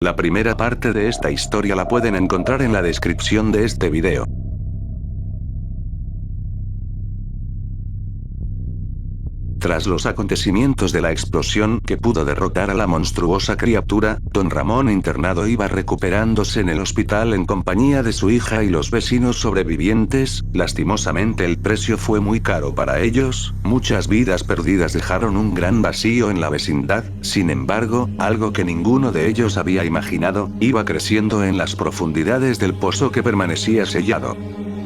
La primera parte de esta historia la pueden encontrar en la descripción de este video. Tras los acontecimientos de la explosión que pudo derrotar a la monstruosa criatura, don Ramón internado iba recuperándose en el hospital en compañía de su hija y los vecinos sobrevivientes. Lastimosamente el precio fue muy caro para ellos, muchas vidas perdidas dejaron un gran vacío en la vecindad. Sin embargo, algo que ninguno de ellos había imaginado, iba creciendo en las profundidades del pozo que permanecía sellado.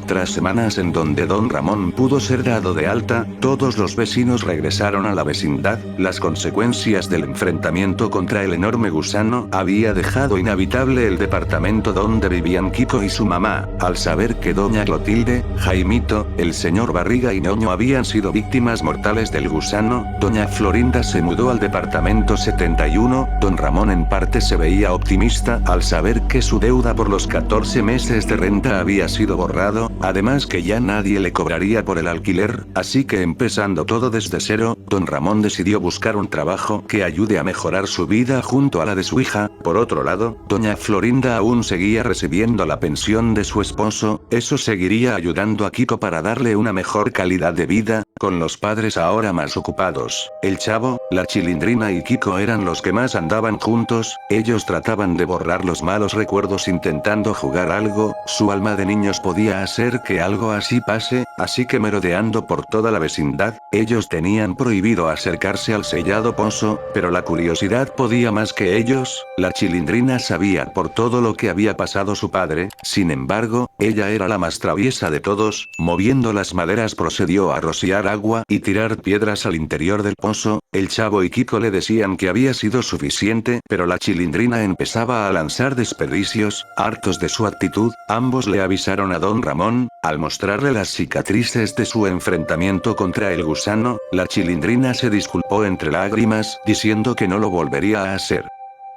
Tras semanas en donde don Ramón pudo ser dado de alta, todos los vecinos regresaron a la vecindad. Las consecuencias del enfrentamiento contra el enorme gusano había dejado inhabitable el departamento donde vivían Kiko y su mamá. Al saber que doña Clotilde, Jaimito, el señor Barriga y Ñoño habían sido víctimas mortales del gusano, doña Florinda se mudó al departamento 71. Don Ramón en parte se veía optimista al saber que su deuda por los 14 meses de renta había sido borrado. Además que ya nadie le cobraría por el alquiler, así que empezando todo desde cero, don Ramón decidió buscar un trabajo que ayude a mejorar su vida junto a la de su hija. Por otro lado, doña Florinda aún seguía recibiendo la pensión de su esposo, eso seguiría ayudando a Kiko para darle una mejor calidad de vida, con los padres ahora más ocupados. El Chavo, la Chilindrina y Kiko eran los que más andaban juntos, ellos trataban de borrar los malos recuerdos intentando jugar algo, su alma de niños podía hacer que algo así pase, así que merodeando por toda la vecindad, ellos tenían prohibido acercarse al sellado pozo, pero la curiosidad podía más que ellos. La Chilindrina sabía por todo lo que había pasado su padre, sin embargo, ella era la más traviesa de todos, moviendo las maderas procedió a rociar agua y tirar piedras al interior del pozo. El Chavo y Kiko le decían que había sido suficiente, pero la Chilindrina empezaba a lanzar desperdicios. Hartos de su actitud, ambos le avisaron a don Ramón. Al mostrarle las cicatrices de su enfrentamiento contra el gusano, la Chilindrina se disculpó entre lágrimas, diciendo que no lo volvería a hacer.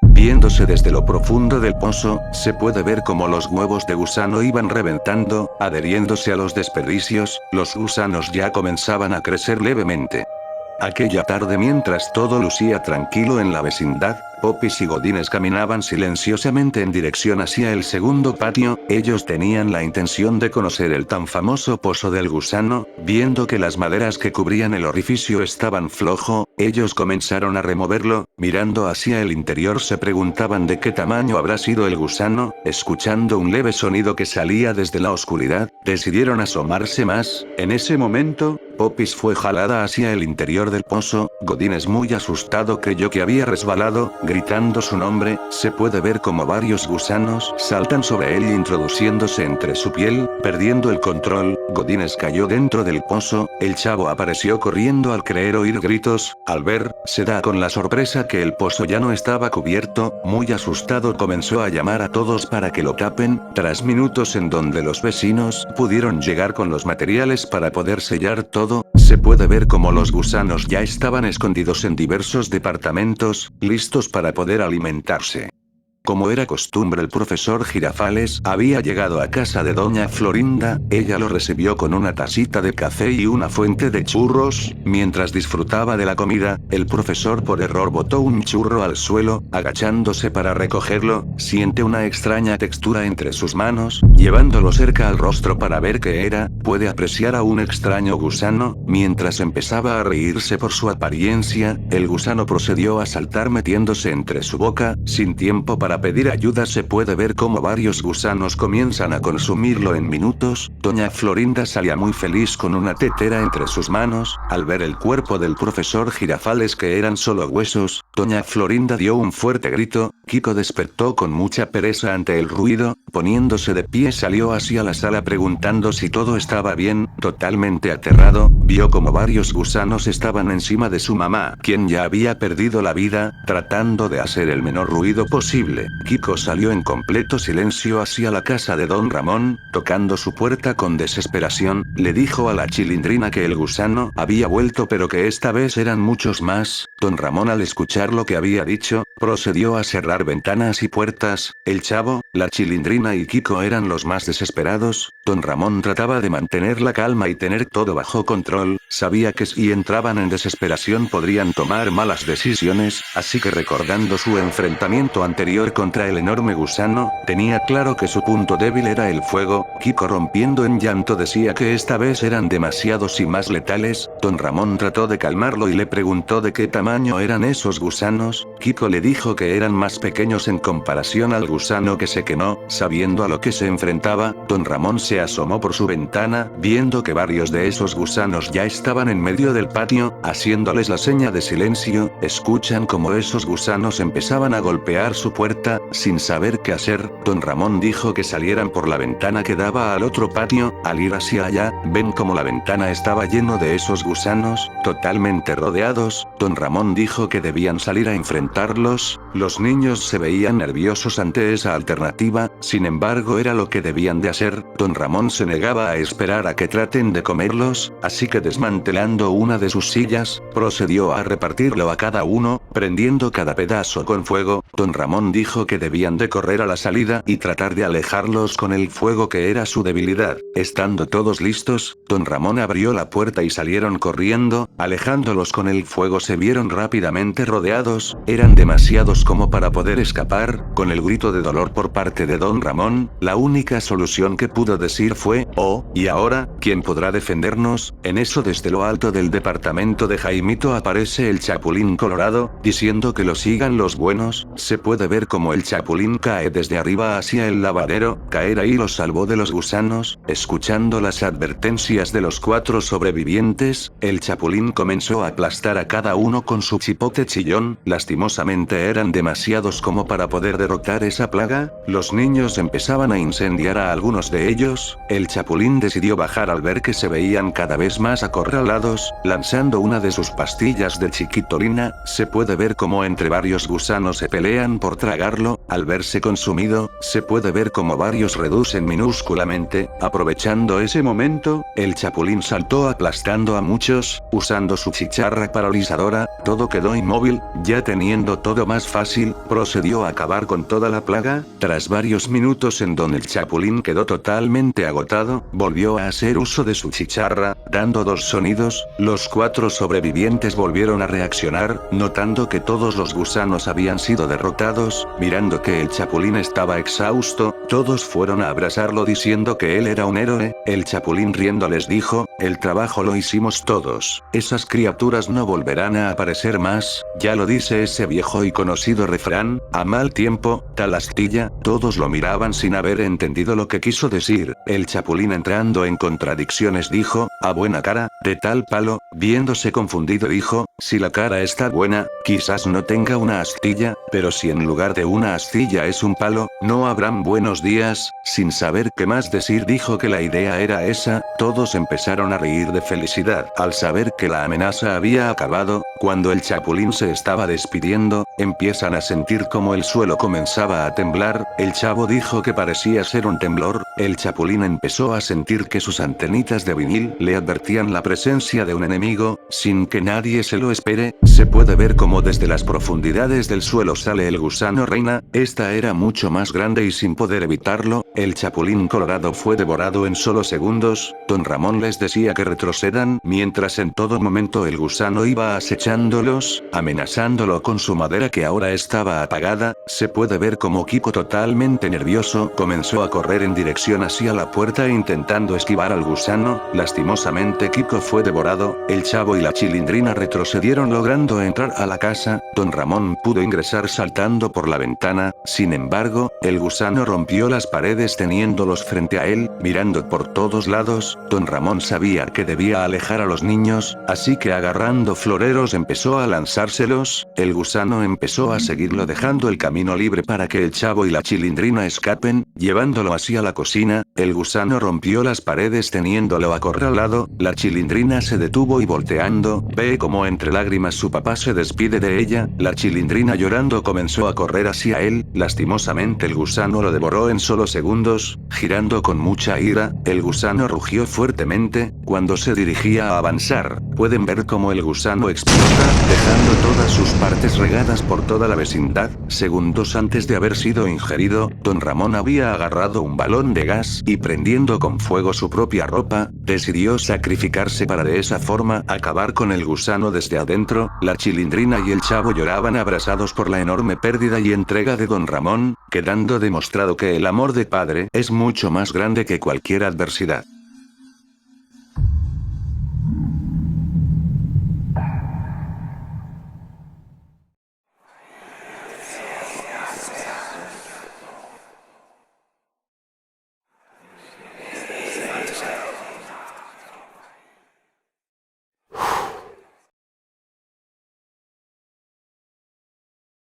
Viéndose desde lo profundo del pozo, se puede ver cómo los huevos de gusano iban reventando, adheriéndose a los desperdicios. Los gusanos ya comenzaban a crecer levemente. Aquella tarde mientras todo lucía tranquilo en la vecindad, Popis y Godines caminaban silenciosamente en dirección hacia el segundo patio. Ellos tenían la intención de conocer el tan famoso pozo del gusano. Viendo que las maderas que cubrían el orificio estaban flojo, ellos comenzaron a removerlo. Mirando hacia el interior se preguntaban de qué tamaño habrá sido el gusano. Escuchando un leve sonido que salía desde la oscuridad, decidieron asomarse más. En ese momento, Popis fue jalada hacia el interior del pozo. Godines, muy asustado, creyó que había resbalado. Gritando su nombre, se puede ver como varios gusanos saltan sobre él introduciéndose entre su piel. Perdiendo el control, Godines cayó dentro del pozo. El Chavo apareció corriendo al creer oír gritos. Al ver, se da con la sorpresa que el pozo ya no estaba cubierto. Muy asustado comenzó a llamar a todos para que lo tapen. Tras minutos en donde los vecinos pudieron llegar con los materiales para poder sellar todo, se puede ver como los gusanos ya estaban escondidos en diversos departamentos, listos para poder alimentarse. Como era costumbre, el profesor Girafales había llegado a casa de doña Florinda. Ella lo recibió con una tacita de café y una fuente de churros. Mientras disfrutaba de la comida, el profesor por error botó un churro al suelo. Agachándose para recogerlo, siente una extraña textura entre sus manos. Llevándolo cerca al rostro para ver qué era, puede apreciar a un extraño gusano. Mientras empezaba a reírse por su apariencia, el gusano procedió a saltar metiéndose entre su boca. Sin tiempo para pedir ayuda, se puede ver cómo varios gusanos comienzan a consumirlo en minutos. Doña Florinda salía muy feliz con una tetera entre sus manos. Al ver el cuerpo del profesor Girafales que eran solo huesos, doña Florinda dio un fuerte grito. Kiko despertó con mucha pereza ante el ruido. Poniéndose de pie salió hacia la sala preguntando si todo estaba bien. Totalmente aterrado, vio como varios gusanos estaban encima de su mamá, quien ya había perdido la vida, tratando de hacer el menor ruido posible. Kiko salió en completo silencio hacia la casa de don Ramón. Tocando su puerta con desesperación, le dijo a la Chilindrina que el gusano había vuelto, pero que esta vez eran muchos más. Don Ramón, al escuchar lo que había dicho, procedió a cerrar ventanas y puertas. El Chavo, La Chilindrina y Kiko eran los más desesperados. Don Ramón trataba de mantener la calma y tener todo bajo control. Sabía que si entraban en desesperación podrían tomar malas decisiones, así que recordando su enfrentamiento anterior contra el enorme gusano, tenía claro que su punto débil era el fuego. Kiko, rompiendo en llanto, decía que esta vez eran demasiados y más letales. Don Ramón trató de calmarlo y le preguntó de qué tamaño eran esos gusanos. Kiko le dijo que eran más pequeños en comparación al gusano que se quemó. Sabiendo a lo que se enfrentaba, Don Ramón se asomó por su ventana, viendo que varios de esos gusanos ya estaban en medio del patio, haciéndoles la seña de silencio. Escuchan como esos gusanos empezaban a golpear su puerta. Sin saber qué hacer, Don Ramón dijo que salieran por la ventana que daba al otro patio. Al ir hacia allá, ven como la ventana estaba lleno de esos gusanos, totalmente rodeados. Don Ramón dijo que debían salir a enfrentarlos. Los niños se veían nerviosos ante esa alternativa, sin embargo era lo que debían de hacer. Don Ramón se negaba a esperar a que traten de comerlos, así que desmantelando una de sus sillas, procedió a repartirlo a cada uno, prendiendo cada pedazo con fuego. Don Ramón dijo que debían de correr a la salida y tratar de alejarlos con el fuego, que era su debilidad. Estando todos listos, Don Ramón abrió la puerta y salieron corriendo. Alejándolos con el fuego, se vieron rápidamente rodeados. Eran demasiados como para poder escapar. Con el grito de dolor por parte de Don Ramón, la única solución que pudo decir fue: "Oh, ¿y ahora, quién podrá defendernos?". En eso, desde lo alto del departamento de Jaimito aparece el Chapulín Colorado, diciendo que lo sigan los buenos. Se puede ver como el Chapulín cae desde arriba hacia el lavadero. Caer ahí los salvó de los gusanos. Escuchando las advertencias de los 4 sobrevivientes, el Chapulín comenzó a aplastar a cada uno con su chipote chillón. Lastimosamente eran demasiados como para poder derrotar esa plaga. Los niños empezaban a incendiar a algunos de ellos. El Chapulín decidió bajar al ver que se veían cada vez más acorralados. Lanzando una de sus pastillas de chiquitolina, se puede ver como entre varios gusanos se pelean por tragarlo. Al verse consumido, se puede ver como varios reducen minúsculamente. Aprovechando ese momento, el Chapulín saltó aplastando a muchos, usando su chicharra paralizadora. Todo quedó inmóvil. Ya teniendo todo más fácil, procedió a acabar con toda la plaga. Tras varios minutos en donde el Chapulín quedó totalmente agotado, volvió a hacer uso de su chicharra, dando 2 sonidos. Los 4 sobrevivientes volvieron a reaccionar, notando que todos los gusanos habían sido derrotados. Mirando que el Chapulín estaba exhausto, todos fueron a abrazarlo diciendo que él era un héroe. El Chapulín, riendo, les dijo: "El trabajo lo hicimos todos. Esas criaturas no volverán a aparecer más. Ya lo dice ese viejo y conocido refrán: a mal tiempo, tal astilla". Todos lo miraban sin haber entendido lo que quiso decir. El Chapulín, entrando en contradicciones, dijo: "A buena cara, de tal palo". Viéndose confundido, dijo: "Si la cara está buena, quizás no tenga una astilla, pero si en lugar de una astilla es un palo, no habrán buenos días". Sin saber qué más decir, dijo que la idea era esa. Todos empezaron a reír de felicidad al saber que la amenaza había acabado. Cuando el Chapulín se estaba despidiendo, empiezan a sentir como el suelo comenzaba a temblar. El Chavo dijo que parecía ser un temblor. El Chapulín empezó a sentir que sus antenitas de vinil le advertían la presencia de un enemigo. Sin que nadie se lo espere, se puede ver como desde las profundidades del suelo sale el gusano reina. Esta era mucho más grande y sin poder evitarlo, el Chapulín Colorado fue devorado en solo segundos. Don Ramón les decía que retrocedan, mientras en todo momento el gusano iba acechándolos, amenazándolo con su madera que ahora estaba apagada. Se puede ver como Kiko, totalmente nervioso, comenzó a correr en dirección hacia la puerta intentando esquivar al gusano. Lastimosamente Kiko fue devorado. El Chavo y la Chilindrina retrocedieron logrando entrar a la casa. Don Ramón pudo ingresar saltando por la ventana. Sin embargo, el gusano rompió las paredes teniéndolos frente a él. Mirando por todos lados, Don Ramón sabía que debía alejar a los niños, así que agarrando floreros empezó a lanzárselos. El gusano empezó a seguirlo dejando el camino libre para que el Chavo y la Chilindrina escapen, llevándolo hacia la cocina. El gusano rompió las paredes teniéndolo acorralado. La Chilindrina se detuvo y volteando, ve como entre lágrimas su papá se despide de ella. La Chilindrina, llorando, comenzó a correr hacia él. Lastimosamente el gusano lo devoró en solo segundos. Girando con mucha ira, el gusano rugió fuertemente. Cuando se dirigía a avanzar, pueden ver como el gusano explota, dejando todas sus partes regadas por toda la vecindad. Según segundos antes de haber sido ingerido, don Ramón había agarrado un balón de gas y prendiendo con fuego su propia ropa, decidió sacrificarse para de esa forma acabar con el gusano desde adentro. La Chilindrina y el Chavo lloraban abrasados por la enorme pérdida y entrega de don Ramón, quedando demostrado que el amor de padre es mucho más grande que cualquier adversidad.